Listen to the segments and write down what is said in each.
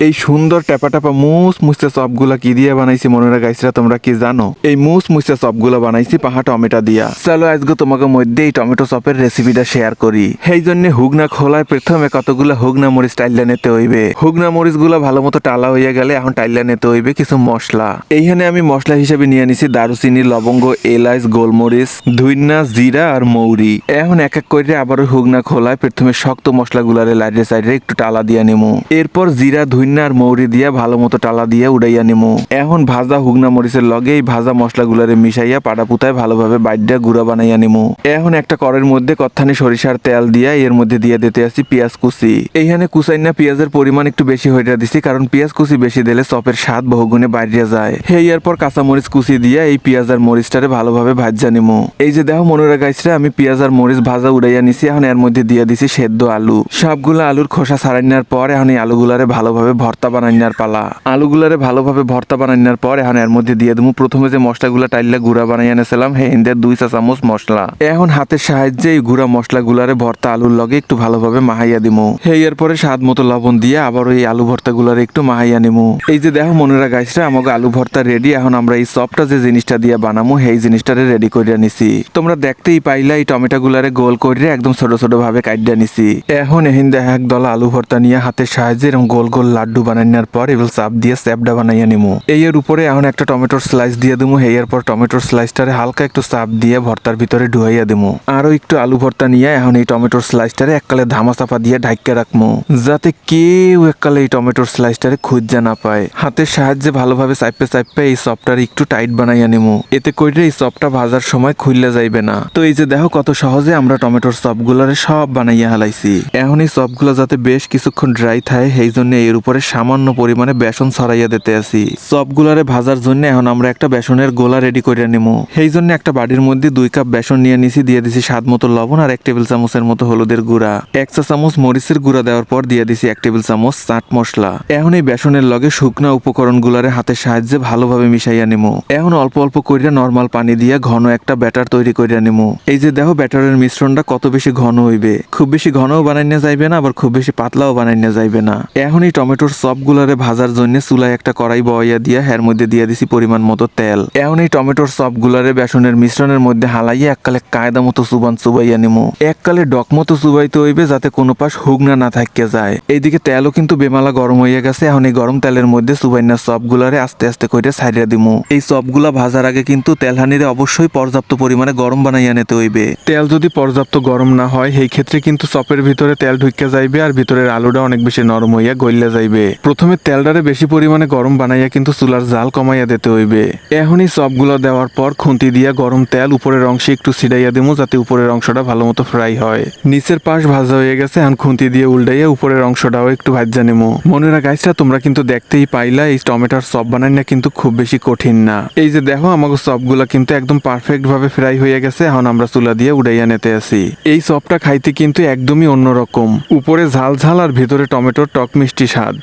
এই সুন্দর টেপা টেপা মুস মুসতে চপগুলা কি দিয়ে বানাইছি মনেরা গাইছরা তোমরা কি জানো? এই মুস মুসতে চপগুলা বানাইছি পাহা টমেটো দিয়া। চলো আজকে তোমাকে মধ্যে এই টমেটো চপের রেসিপিটা শেয়ার করি। সেই জন্য হুগনা খোলায় প্রথমে কতগুলা হুগনা মরিচ টাইলা নিতে হইবে। হুগনা মরিচ গুলা ভালো মতো টালা হইয়া গেলে এখন টাইলা নিতে হইবে কিছু মশলা। এইখানে আমি মশলা হিসেবে নিয়ে নিছি দারুচিনি, লবঙ্গ, এলাচ, গোলমরিচ, ধুইন্না, জিরা আর মৌরি। এখন এক এক করে আবার হুগনা খোলায় প্রথমে শক্ত মশলাগুলারে লাইডে সাইডে একটু টালা দিয়া নিমু। এরপর জিরা, ধুইন্না আর মৌরি দিয়া ভালো মতো টালা দিয়া উড়াইয়া নিমু। এখন ভাজা হুগনা মরিচের লগে এই ভাজা মশলাগুলারে মিশাইয়া পাটা পুতায় ভালোভাবে বাইডা গুঁড়া বানাইয়া নিমু। এখন একটা কড়ের মধ্যে কত্থানি সরিষার তেল দিয়া এর মধ্যে দিয়ে দিতে আসি পেঁয়াজ কুচি। এইখানে কুচাইনা পেঁয়াজের পরিমাণ একটু বেশি হইয়া দিছি, কারণ পেঁয়াজ কুচি বেশি দিলে চপের স্বাদ বহুগুণে বাইরিয়া যায়। এরপর কাঁচামরিচ কুচি দিয়া এই পেঁয়াজ আর মরিচটারে ভালোভাবে ভাজা নিমু। এই যে দেখো মনোরা গাইছরা আমি পেঁয়াজ আর মরিচ ভাজা উড়াইয়া নিছি। এখন এর মধ্যে দিয়ে দিছি সেদ্ধ আলু। সবগুলো আলুর খোসা ছাড়াই নেওয়ার পর এখন এই আলুগুলারে ভালোভাবে ভর্তা বানাই নেওয়ার পালা। আলুগুলারে ভালোভাবে ভর্তা বানাই নেওয়ার পর এখন এর মধ্যে দিয়ে দেবো প্রথমে যে মশলাগুলা টাইলে গুঁড়া বানাইয়া নিয়েছিলাম হিন্দের 2 চা চামচ মশলা। এখন হাতের সাহায্যে এই গুঁড়া মশলাগুলারে ভর্তা আলুর লগে একটু ভালোভাবে মাহাইয়া দিমু। এরপরে স্বাদ মতো লবণ দিয়ে আবার ওই আলু ভর্তা গুলারে একটু মাহাইয়া নিমু। এই যে দেখো মনোরা গাইছরা আমাকে আলু ভর্তা রেডি। এখন আমরা এই চপটা যে জিনিসটা দিয়ে বানামু সেই জিনিসটারে রেডি করিয়া নিছি। তোমরা দেখতেই পাইলা এই টমেটো গুলারে গোল করে একদম ছোট ছোট ভাবে কাটিয়া নিছি। এখন এহিন্দে এক দলা আলু ভর্তা নিয়ে হাতের সাহায্যে এরকম গোল গোল লাড্ডু বানাই নেওয়ার পর এগুলো চাপ দিয়ে স্যাপডা বানাইয়া নিমু। এর উপরে এখন একটা টমেটোর স্লাইস দিয়ে দিমু। এরপর টমেটোর স্লাইসটারে হালকা একটু চাপ দিয়ে ভর্তার ভিতরে ঢুয়াইয়া দিমু। আরো একটু আলু ভর্তা নিয়ে এখন এই টমেটোর স্লাইসটারে এককালে ধামা চাপা দিয়ে ঢাইকা রাখমু, যাতে কেউ এককালে এই টমেটোর স্লাইসটারে খুঁজা না পায়। হাতের সাহায্যে ভালোভাবে চাইপে চাইপে এই চপটার একটু টাইট বানাইয়া নিমু। এতে করে এই চপটা ভাজার সময় খুললে যাইবে না। তো এই যে দেখো কত সহজে আমরা টমেটোর চপগুলারে সব বানাইয়া হালাইছি। এখন এই চপগুলা যাতে বেশ কিছুক্ষণ ড্রাই থাকে সেই জন্য এর উপরে সামান্য পরিমাণে বেসন ছড়াইয়া দিতে আসি। চপগুলারে ভাজার জন্য এখন আমরা একটা বেসনের গোলা রেডি করে নিমু। সেই জন্য একটা বাটির মধ্যে 2 কাপ বেসন নিয়ে নিছি। দিয়ে দিছি স্বাদ মতো লবণ আর 1 টেবিল চামচের মতো হলুদের গুঁড়া। 1 চা চামচ মরিচের গুঁড়া দেওয়ার পর দিয়ে দিছি 1 টেবিল চামচ চাট মশলা। এখন এই বেসনের লগে শুকনা উপকরণগুলারে হাতের সাহায্যে ভালোভাবে মিশাইয়া নিমু। এখন অল্প অল্প কইরা নরমাল পানি দিয়ে ঘন একটা ব্যাটার তৈরি কইরা নিমু। এই যে দেখো ব্যাটারের মিশ্রণটা কত বেশি ঘন হইবে। খুব বেশি ঘনও বানাই না যাইবে না, আবার খুব বেশি পাতলাও বানাই না যাইবে না। এখন এই টমেটোর চপগুলারে ভাজার জন্য চুলায় একটা কড়াই বয়াইয়া দিয়া এর মধ্যে দিয়ে দিছি পরিমাণ মতো তেল। এখন এই টমেটোর চপগুলারে বেসনের মিশ্রণের মধ্যে হালাইয়া এককালে কায়দা মতো চুবাইয়া নিমু। এককালে ডক মতো চুবাইতে হইবে যাতে কোনো পাশ হুগনা না থাকতে যায়। এইদিকে তেলও কিন্তু বেমালা গরম হইয়া গেছে। এখন এই গরম তেলের মধ্যে চুবাইনা চপগুলারে আস্তে আস্তে করে ছাইড়া দিমু। এই চপগুলা ভাজার আগে কিন্তু তেলহানিরে অবশ্যই পর্যাপ্ত পরিমাণে গরম বানাইয়া নিতে হইবে। তেল যদি পর্যাপ্ত গরম না হয় সেই ক্ষেত্রে কিন্তু চপের ভিতরে তেল ঢুকে যাইবে আর ভিতরের আলুটা অনেক বেশি নরম হইয়া গইলা যাইবে। প্রথমে তেলটারে বেশি পরিমাণে গরম বানাইয়া কিন্তু চুলার জাল কমাইয়া দিতে হইবে। এখন এই চপগুলো দেওয়ার পর খুন্তি দিয়া গরম তেল উপরের অংশে একটু ছিটাইয়া দিমু, যাতে উপরের অংশটা ভালো মতো ফ্রাই হয়। নিচের পাশ ভাজা হয়ে গেছে। এখন খুন্তি দিয়ে উল্টাইয়া উপরের অংশটাও একটু ভাজা নিমু। মনেরা গাইছরা তোমরা কিন্তু দেখতেই পাইলা এই টমেটোর চপ বানাই না কিন্তু খুব বেশি কঠিন না। এই যে দেখো আমাকে চপগুলা কিন্তু একদম পারফেক্ট ভাবে ফ্রাই হয়ে গেছে। এখন আমরা চুলা দিয়ে উড়াইয়া নিতে আসি। এই চপটা খাইতে কিন্তু একদমই অন্যরকম। উপরে ঝাল ঝাল আর ভিতরে টমেটোর টক মিষ্টি স্বাদ।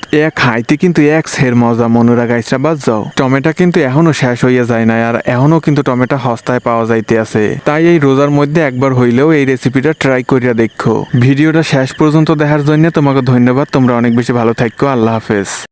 খাইতে কিন্তু এক সের মজা। মনোরা গাইছরা বাদ যাও, টমেটো কিন্তু এখনো শেষ হইয়া যায় না আর এখনো কিন্তু টমেটো হস্তায় পাওয়া যাইতে আছে। তাই এই রোজার মধ্যে একবার হইলেও এই রেসিপিটা ট্রাই করিয়া দেখো। ভিডিওটা শেষ পর্যন্ত দেখার জন্য তোমাকে ধন্যবাদ। তোমরা অনেক বেশি ভালো থাকো। আল্লাহ হাফেজ।